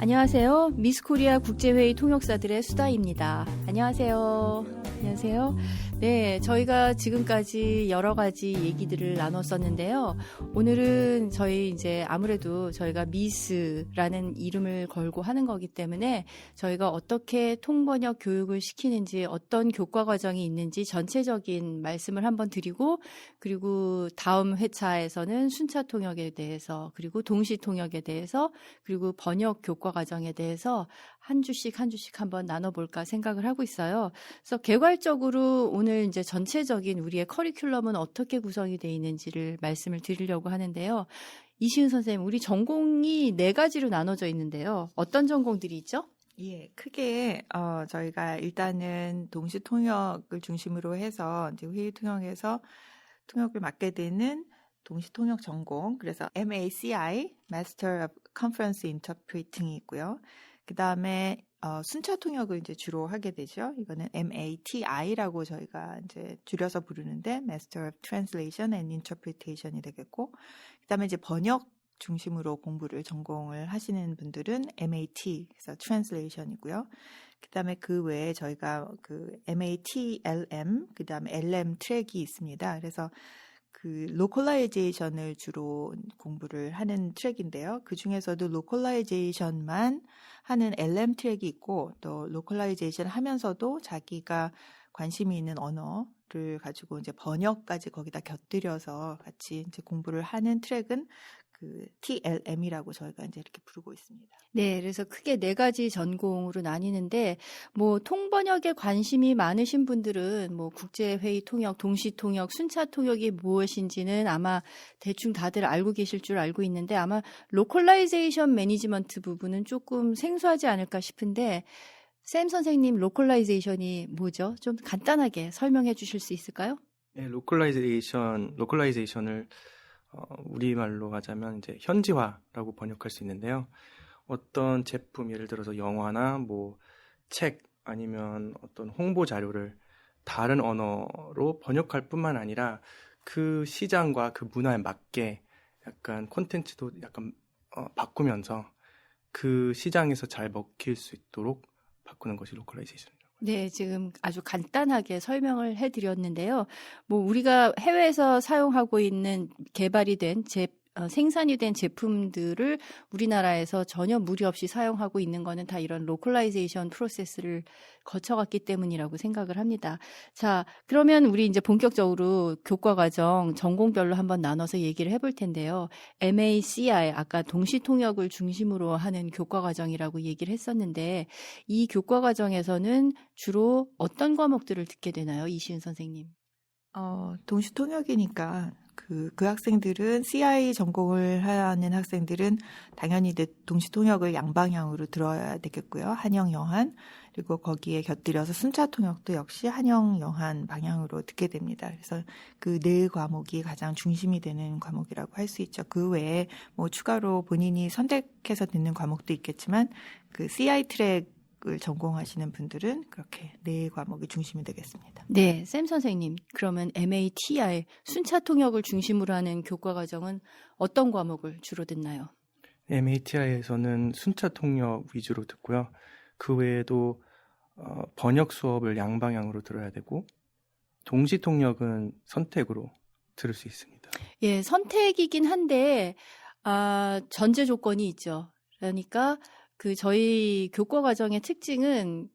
안녕하세요. 미스코리아 국제회의 통역사들의 수다입니다. 안녕하세요. 안녕하세요. 네, 저희가 지금까지 여러 가지 얘기들을 나눴었는데요. 오늘은 저희 이제 아무래도 저희가 미스라는 이름을 걸고 하는 거기 때문에 저희가 어떻게 통번역 교육을 시키는지, 어떤 교과 과정이 있는지 전체적인 말씀을 한번 드리고, 그리고 다음 회차에서는 순차 통역에 대해서, 그리고 동시 통역에 대해서, 그리고 번역 교과 과정에 대해서 한 주씩 한번 나눠볼까 생각을 하고 있어요. 그래서 개괄적으로 오늘 이제 전체적인 우리의 커리큘럼은 어떻게 구성이 되어 있는지를 말씀을 드리려고 하는데요. 이시은 선생님, 우리 전공이 4가지로 나눠져 있는데요. 어떤 전공들이 있죠? 예, 크게 저희가 일단은 동시 통역을 중심으로 해서 이제 회의 통역에서 통역을 맡게 되는 동시 통역 전공, 그래서 MACI, Master of Conference Interpreting이 있고요. 그 다음에 순차 통역을 이제 주로 하게 되죠. 이거는 MATI라고 저희가 이제 줄여서 부르는데 Master of Translation and Interpretation이 되겠고, 그 다음에 이제 번역 중심으로 공부를 전공을 하시는 분들은 MAT, 그래서 Translation이고요. 그 다음에 그 외에 저희가 그 MATLM, 그 다음에 LM 트랙이 있습니다. 그래서 그 로컬라이제이션을 주로 공부를 하는 트랙인데요. 그 중에서도 로컬라이제이션만 하는 LM 트랙이 있고, 또 로컬라이제이션 하면서도 자기가 관심이 있는 언어를 가지고 이제 번역까지 거기다 곁들여서 같이 이제 공부를 하는 트랙은 그 TLM이라고 저희가 이제 이렇게 부르고 있습니다. 네, 그래서 크게 4가지 전공으로 나뉘는데, 뭐 통번역에 관심이 많으신 분들은 뭐 국제회의 통역, 동시 통역, 순차 통역이 무엇인지는 아마 대충 다들 알고 계실 줄 알고 있는데, 아마 로컬라이제이션 매니지먼트 부분은 조금 생소하지 않을까 싶은데, 샘 선생님, 로컬라이제이션이 뭐죠? 좀 간단하게 설명해 주실 수 있을까요? 네, 로컬라이제이션을 우리말로 하자면 이제 현지화라고 번역할 수 있는데요. 어떤 제품, 예를 들어서 영화나 뭐 책 아니면 어떤 홍보 자료를 다른 언어로 번역할 뿐만 아니라 그 시장과 그 문화에 맞게 약간 콘텐츠도 약간 바꾸면서 그 시장에서 잘 먹힐 수 있도록 바꾸는 것이 로컬라이제이션입니다. 네, 지금 아주 간단하게 설명을 해드렸는데요. 뭐 우리가 해외에서 사용하고 있는 개발이 된 생산이 된 제품들을 우리나라에서 전혀 무리 없이 사용하고 있는 거는 다 이런 로컬라이제이션 프로세스를 거쳐갔기 때문이라고 생각을 합니다. 자, 그러면 우리 이제 본격적으로 교과 과정 전공별로 한번 나눠서 얘기를 해볼 텐데요. MACI, 아까 동시 통역을 중심으로 하는 교과 과정이라고 얘기를 했었는데, 이 교과 과정에서는 주로 어떤 과목들을 듣게 되나요, 이시은 선생님? 동시 통역이니까 그 학생들은 CI 전공을 하는 학생들은 당연히 동시 통역을 양방향으로 들어야 되겠고요. 한영 영한, 그리고 거기에 곁들여서 순차 통역도 역시 한영 영한 방향으로 듣게 됩니다. 그래서 그 4과목이 가장 중심이 되는 과목이라고 할 수 있죠. 그 외에 뭐 추가로 본인이 선택해서 듣는 과목도 있겠지만 그 CI 트랙 을 전공하시는 분들은 그렇게 4과목이 중심이 되겠습니다. 네, 샘 선생님. 그러면 MATI, 순차 통역을 중심으로 하는 교과 과정은 어떤 과목을 주로 듣나요? MATI에서는 순차 통역 위주로 듣고요. 그 외에도 번역 수업을 양방향으로 들어야 되고, 동시 통역은 선택으로 들을 수 있습니다. 예, 선택이긴 한데 전제 조건이 있죠. 그러니까 저희 교과 과정의 특징은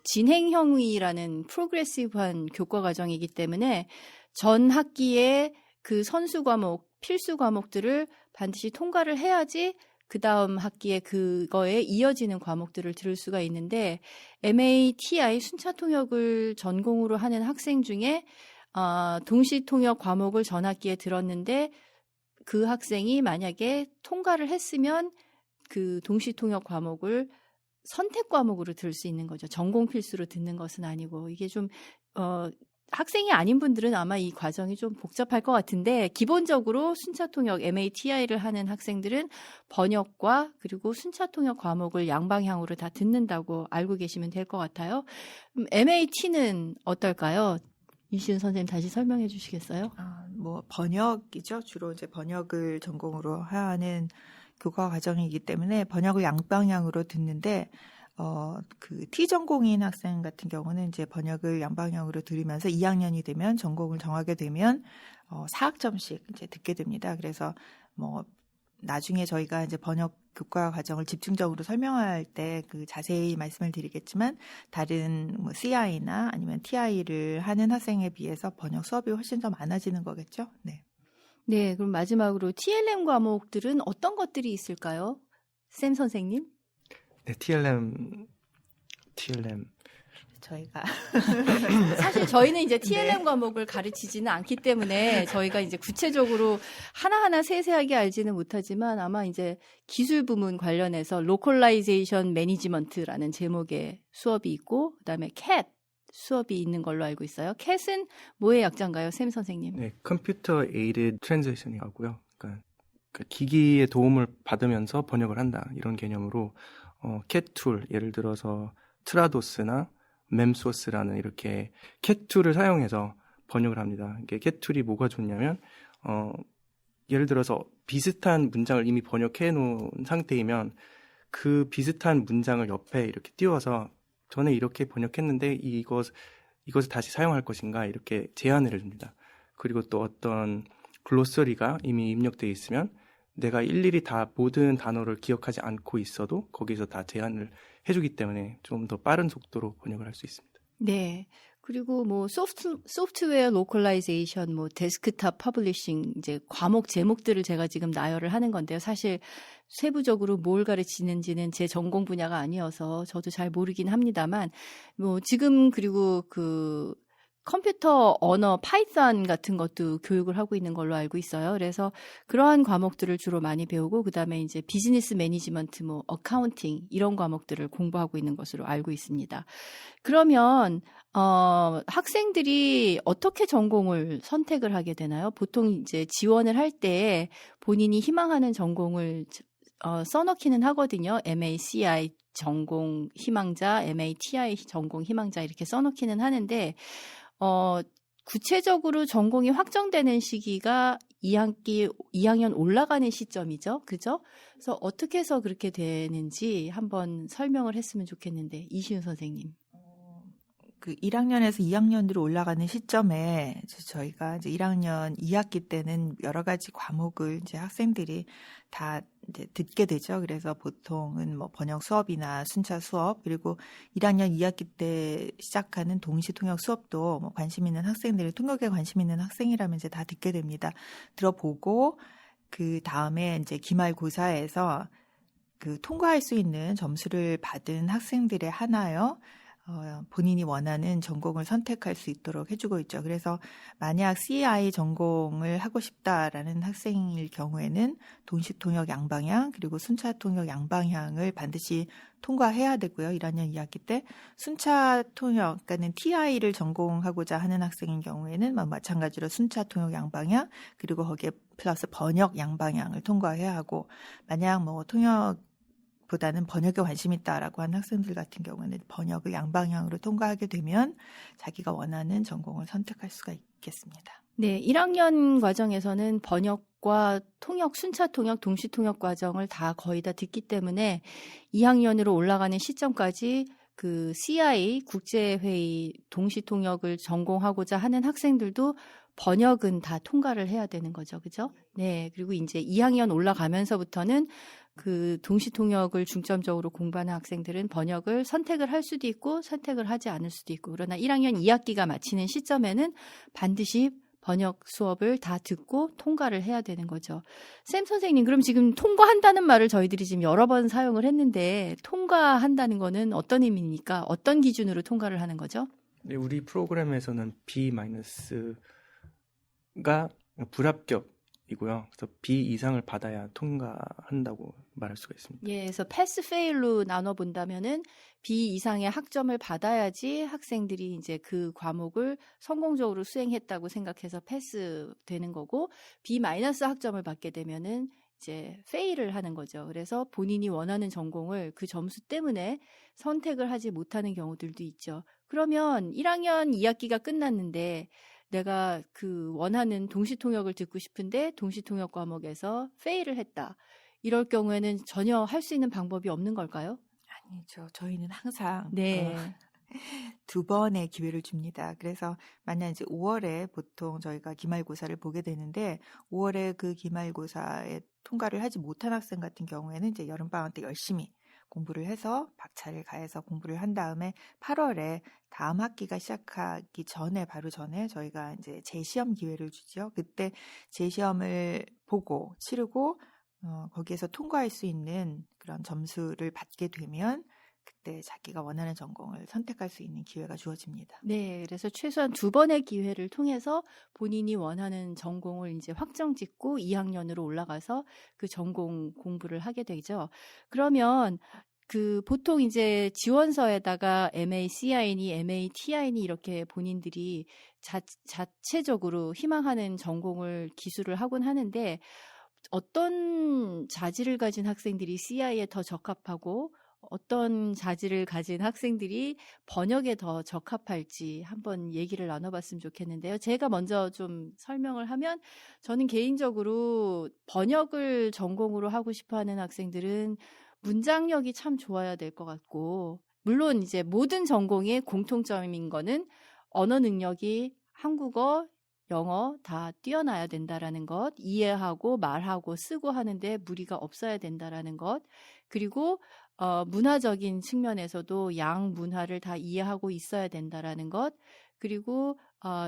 진행형이라는 프로그레시브한 교과 과정이기 때문에 전 학기에 그 선수 과목, 필수 과목들을 반드시 통과를 해야지 그 다음 학기에 그거에 이어지는 과목들을 들을 수가 있는데, MATI 순차 통역을 전공으로 하는 학생 중에 동시 통역 과목을 전 학기에 들었는데 그 학생이 만약에 통과를 했으면 그 동시 통역 과목을 선택 과목으로 들을 수 있는 거죠. 전공 필수로 듣는 것은 아니고, 이게 좀 학생이 아닌 분들은 아마 이 과정이 좀 복잡할 것 같은데, 기본적으로 순차 통역 MATI를 하는 학생들은 번역과 그리고 순차 통역 과목을 양방향으로 다 듣는다고 알고 계시면 될 것 같아요. MAT는 어떨까요? 이시은 선생님 다시 설명해 주시겠어요? 뭐 번역이죠. 주로 이제 번역을 전공으로 하는 교과 과정이기 때문에 번역을 양방향으로 듣는데 그 T전공인 학생 같은 경우는 이제 번역을 양방향으로 들으면서 2학년이 되면 전공을 정하게 되면 4학점씩 이제 듣게 됩니다. 그래서 뭐 나중에 저희가 이제 번역 교과 과정을 집중적으로 설명할 때 그 자세히 말씀을 드리겠지만 다른 뭐 CI나 아니면 TI를 하는 학생에 비해서 번역 수업이 훨씬 더 많아지는 거겠죠. 네. 네, 그럼 마지막으로 TLM 과목들은 어떤 것들이 있을까요? 샘 선생님? 네, TLM 저희가 사실 저희는 이제 TLM 네. 과목을 가르치지는 않기 때문에 저희가 이제 구체적으로 하나하나 세세하게 알지는 못하지만 아마 이제 기술 부문 관련해서 Localization Management라는 제목의 수업이 있고 그다음에 CAT 수업이 있는 걸로 알고 있어요. CAT은 뭐의 약자인가요, 샘 선생님? 네, 컴퓨터 에이드 트랜slation 하고요. 그러니까 그 기기의 도움을 받으면서 번역을 한다 이런 개념으로 캣 툴 예를 들어서 트라도스나 mem소스라는 이렇게 캣 툴을 사용해서 번역을 합니다. 이게 캣 툴이 뭐가 좋냐면 예를 들어서 비슷한 문장을 이미 번역해 놓은 상태이면 그 비슷한 문장을 옆에 이렇게 띄워서 전에 이렇게 번역했는데 이것을 다시 사용할 것인가 이렇게 제안을 해줍니다. 그리고 또 어떤 글로서리가 이미 입력되어 있으면 내가 일일이 다 모든 단어를 기억하지 않고 있어도 거기서 다 제안을 해주기 때문에 좀 더 빠른 속도로 번역을 할 수 있습니다. 네. 그리고 뭐 소프트웨어 로컬라이제이션, 뭐 데스크탑 퍼블리싱 이제 과목 제목들을 제가 지금 나열을 하는 건데요. 사실 세부적으로 뭘 가르치는지는 제 전공 분야가 아니어서 저도 잘 모르긴 합니다만 뭐 지금 그리고 그 컴퓨터 언어 파이썬 같은 것도 교육을 하고 있는 걸로 알고 있어요. 그래서 그러한 과목들을 주로 많이 배우고 그다음에 이제 비즈니스 매니지먼트, 뭐 어카운팅 이런 과목들을 공부하고 있는 것으로 알고 있습니다. 그러면 학생들이 어떻게 전공을 선택을 하게 되나요? 보통 이제 지원을 할 때 본인이 희망하는 전공을 써넣기는 하거든요. MACI 전공 희망자, MATI 전공 희망자 이렇게 써넣기는 하는데 구체적으로 전공이 확정되는 시기가 2학년 올라가는 시점이죠. 그죠? 그래서 어떻게 해서 그렇게 되는지 한번 설명을 했으면 좋겠는데, 이시윤 선생님. 그 1학년에서 2학년으로 올라가는 시점에 저희가 이제 1학년 2학기 때는 여러 가지 과목을 이제 학생들이 다 이제 듣게 되죠. 그래서 보통은 뭐 번역 수업이나 순차 수업 그리고 1학년 2학기 때 시작하는 동시 통역 수업도 뭐 관심 있는 학생들이 통역에 관심 있는 학생이라면 이제 다 듣게 됩니다. 들어보고 그 다음에 이제 기말고사에서 그 통과할 수 있는 점수를 받은 학생들의 하나요. 본인이 원하는 전공을 선택할 수 있도록 해주고 있죠. 그래서 만약 CI 전공을 하고 싶다라는 학생일 경우에는 동시통역 양방향 그리고 순차통역 양방향을 반드시 통과해야 되고요. 1학년 2학기 때 순차통역, 그러니까는 TI를 전공하고자 하는 학생인 경우에는 마찬가지로 순차통역 양방향 그리고 거기에 플러스 번역 양방향을 통과해야 하고 만약 뭐 통역 보다는 번역에 관심 있다라고 하는 학생들 같은 경우는 번역을 양방향으로 통과하게 되면 자기가 원하는 전공을 선택할 수가 있겠습니다. 네, 1학년 과정에서는 번역과 통역, 순차 통역, 동시 통역 과정을 다 거의 다 듣기 때문에 2학년으로 올라가는 시점까지 그 CI 국제회의 동시 통역을 전공하고자 하는 학생들도 번역은 다 통과를 해야 되는 거죠. 그죠? 네. 그리고 이제 2학년 올라가면서부터는 그 동시 통역을 중점적으로 공부하는 학생들은 번역을 선택을 할 수도 있고 선택을 하지 않을 수도 있고 그러나 1학년 2학기가 마치는 시점에는 반드시 번역 수업을 다 듣고 통과를 해야 되는 거죠. 샘 선생님, 그럼 지금 통과한다는 말을 저희들이 지금 여러 번 사용을 했는데 통과한다는 거는 어떤 의미입니까? 어떤 기준으로 통과를 하는 거죠? 네, 우리 프로그램에서는 B-가 불합격이고요. 그래서 B 이상을 받아야 통과한다고 말할 수가 있습니다. 예, 그래서 패스 페일로 나눠 본다면은 B 이상의 학점을 받아야지 학생들이 이제 그 과목을 성공적으로 수행했다고 생각해서 패스 되는 거고 B 마이너스 학점을 받게 되면은 이제 페일을 하는 거죠. 그래서 본인이 원하는 전공을 그 점수 때문에 선택을 하지 못하는 경우들도 있죠. 그러면 1학년 2학기가 끝났는데 내가 그 원하는 동시통역을 듣고 싶은데 동시통역 과목에서 페일을 했다. 이럴 경우에는 전혀 할 수 있는 방법이 없는 걸까요? 아니죠. 저희는 항상 네. 2번의 기회를 줍니다. 그래서 만약 이제 5월에 보통 저희가 기말고사를 보게 되는데 5월에 그 기말고사에 통과를 하지 못한 학생 같은 경우에는 이제 여름방학 때 열심히 공부를 해서 박차를 가해서 공부를 한 다음에 8월에 다음 학기가 시작하기 전에 바로 전에 저희가 이제 재시험 기회를 주죠. 그때 재시험을 보고 치르고 거기에서 통과할 수 있는 그런 점수를 받게 되면 그때 자기가 원하는 전공을 선택할 수 있는 기회가 주어집니다. 네, 그래서 최소한 2번의 기회를 통해서 본인이 원하는 전공을 이제 확정 짓고 2학년으로 올라가서 그 전공 공부를 하게 되죠. 그러면 그 보통 이제 지원서에다가 MACI니, MATI니 이렇게 본인들이 자체적으로 희망하는 전공을 기술을 하곤 하는데 어떤 자질을 가진 학생들이 CI에 더 적합하고 어떤 자질을 가진 학생들이 번역에 더 적합할지 한번 얘기를 나눠봤으면 좋겠는데요. 제가 먼저 좀 설명을 하면 저는 개인적으로 번역을 전공으로 하고 싶어하는 학생들은 문장력이 참 좋아야 될 것 같고 물론 이제 모든 전공의 공통점인 거는 언어 능력이 한국어, 영어 다 뛰어나야 된다라는 것, 이해하고 말하고 쓰고 하는데 무리가 없어야 된다라는 것, 그리고 문화적인 측면에서도 양 문화를 다 이해하고 있어야 된다라는 것, 그리고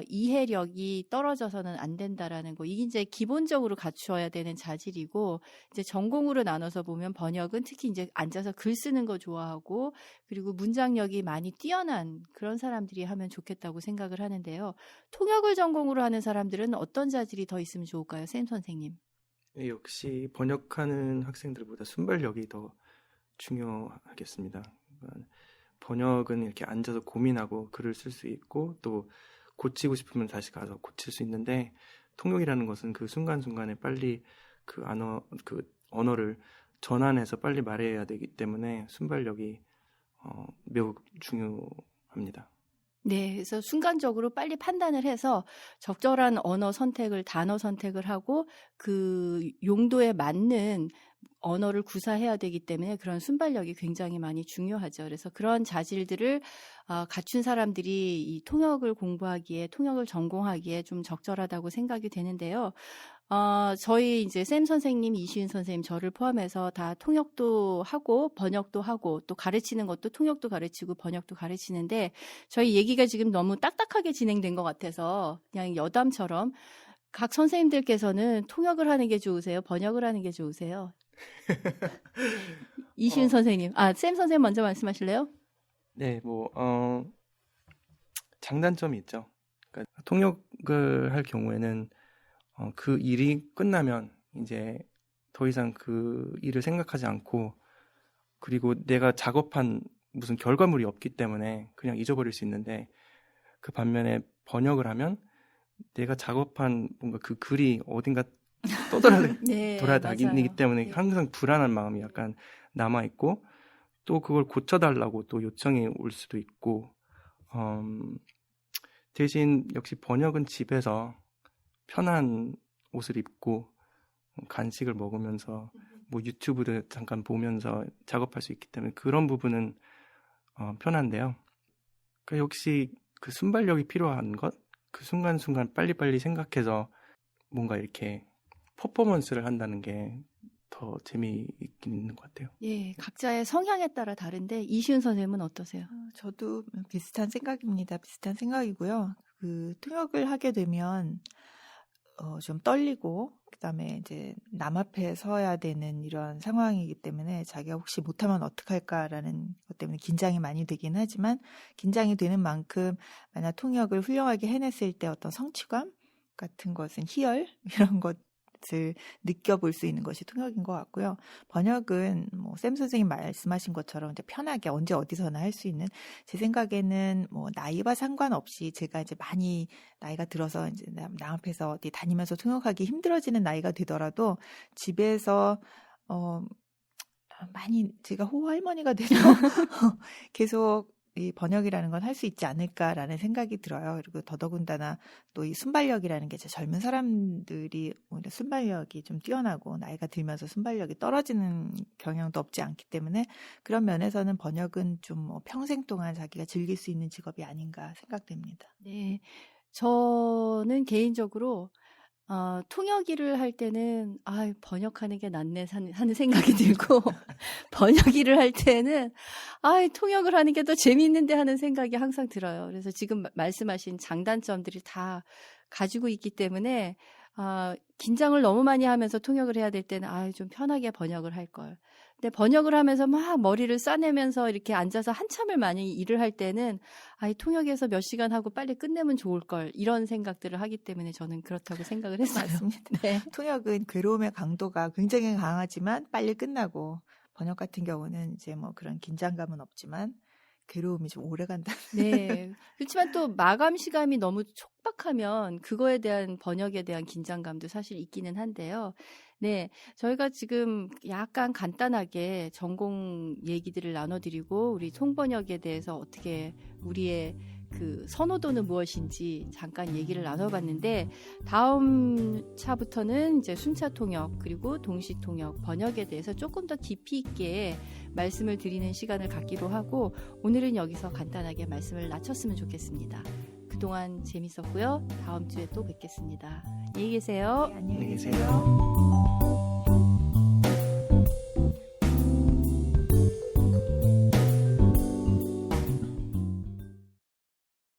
이해력이 떨어져서는 안 된다라는 거. 이게 이제 기본적으로 갖추어야 되는 자질이고, 이제 전공으로 나눠서 보면 번역은 특히 이제 앉아서 글 쓰는 거 좋아하고, 그리고 문장력이 많이 뛰어난 그런 사람들이 하면 좋겠다고 생각을 하는데요. 통역을 전공으로 하는 사람들은 어떤 자질이 더 있으면 좋을까요, 샘 선생님? 역시 번역하는 학생들보다 순발력이 더 중요하겠습니다. 번역은 이렇게 앉아서 고민하고 글을 쓸 수 있고 또 고치고 싶으면 다시 가서 고칠 수 있는데 통역이라는 것은 그 순간순간에 빨리 그 언어를 전환해서 빨리 말해야 되기 때문에 순발력이 매우 중요합니다. 네, 그래서 순간적으로 빨리 판단을 해서 적절한 언어 선택을, 단어 선택을 하고 그 용도에 맞는 언어를 구사해야 되기 때문에 그런 순발력이 굉장히 많이 중요하죠. 그래서 그런 자질들을 갖춘 사람들이 이 통역을 공부하기에, 통역을 전공하기에 좀 적절하다고 생각이 되는데요. 저희 이제 샘 선생님, 이시은 선생님, 저를 포함해서 다 통역도 하고 번역도 하고 또 가르치는 것도 통역도 가르치고 번역도 가르치는데 저희 얘기가 지금 너무 딱딱하게 진행된 것 같아서 그냥 여담처럼 각 선생님들께서는 통역을 하는 게 좋으세요? 번역을 하는 게 좋으세요? 이시은 선생님, 샘 선생님 먼저 말씀하실래요? 네, 장단점이 있죠. 그러니까 통역을 할 경우에는 그 일이 끝나면 이제 더 이상 그 일을 생각하지 않고 그리고 내가 작업한 무슨 결과물이 없기 때문에 그냥 잊어버릴 수 있는데 그 반면에 번역을 하면 내가 작업한 뭔가 그 글이 어딘가 네, 돌아다니기 맞아요. 때문에 네. 항상 불안한 마음이 약간 남아있고 또 그걸 고쳐달라고 또 요청이 올 수도 있고 대신 역시 번역은 집에서 편한 옷을 입고 간식을 먹으면서 뭐 유튜브를 잠깐 보면서 작업할 수 있기 때문에 그런 부분은 편한데요. 그러니까 역시 그 순발력이 필요한 것, 그 순간순간 빨리빨리 생각해서 뭔가 이렇게 퍼포먼스를 한다는 게 더 재미있긴 있는 것 같아요. 예, 각자의 성향에 따라 다른데 이시은 선생님은 어떠세요? 저도 비슷한 생각입니다. 비슷한 생각이고요. 그 통역을 하게 되면 좀 떨리고 그다음에 이제 남 앞에 서야 되는 이런 상황이기 때문에 자기가 혹시 못하면 어떡할까라는 것 때문에 긴장이 많이 되긴 하지만 긴장이 되는 만큼 만약 통역을 훌륭하게 해냈을 때 어떤 성취감 같은 것은 희열 이런 것을 느껴볼 수 있는 것이 통역인 것 같고요. 번역은 뭐 샘 선생님 말씀하신 것처럼 이제 편하게 언제 어디서나 할 수 있는 제 생각에는 뭐 나이와 상관없이 제가 이제 많이 나이가 들어서 이제 남 앞에서 어디 다니면서 통역하기 힘들어지는 나이가 되더라도 집에서 많이 제가 호할머니가 돼서 계속 이 번역이라는 건 할 수 있지 않을까라는 생각이 들어요. 그리고 더더군다나 또 이 순발력이라는 게 젊은 사람들이 오히려 순발력이 좀 뛰어나고 나이가 들면서 순발력이 떨어지는 경향도 없지 않기 때문에 그런 면에서는 번역은 좀 뭐 평생 동안 자기가 즐길 수 있는 직업이 아닌가 생각됩니다. 네. 저는 개인적으로 통역 일을 할 때는 번역하는 게 낫네 하는 생각이 들고 번역 일을 할 때는 통역을 하는 게 더 재미있는데 하는 생각이 항상 들어요. 그래서 지금 말씀하신 장단점들이 다 가지고 있기 때문에 긴장을 너무 많이 하면서 통역을 해야 될 때는 좀 편하게 번역을 할 걸. 근데 번역을 하면서 막 머리를 싸내면서 이렇게 앉아서 한참을 많이 일을 할 때는 통역에서 몇 시간 하고 빨리 끝내면 좋을 걸 이런 생각들을 하기 때문에 저는 그렇다고 생각을 했어요. 맞습니다. 네. 통역은 괴로움의 강도가 굉장히 강하지만 빨리 끝나고 번역 같은 경우는 이제 뭐 그런 긴장감은 없지만 괴로움이 좀 오래 간다. 네. 그렇지만 또 마감 시간이 너무 촉박하면 그거에 대한 번역에 대한 긴장감도 사실 있기는 한데요. 네. 저희가 지금 약간 간단하게 전공 얘기들을 나눠드리고 우리 통번역에 대해서 어떻게 우리의 그 선호도는 무엇인지 잠깐 얘기를 나눠봤는데 다음 차부터는 이제 순차 통역 그리고 동시 통역 번역에 대해서 조금 더 깊이 있게 말씀을 드리는 시간을 갖기로 하고 오늘은 여기서 간단하게 말씀을 마쳤으면 좋겠습니다. 그동안 재밌었고요. 다음 주에 또 뵙겠습니다. 안녕히 계세요. 안녕히 안녕히 계세요.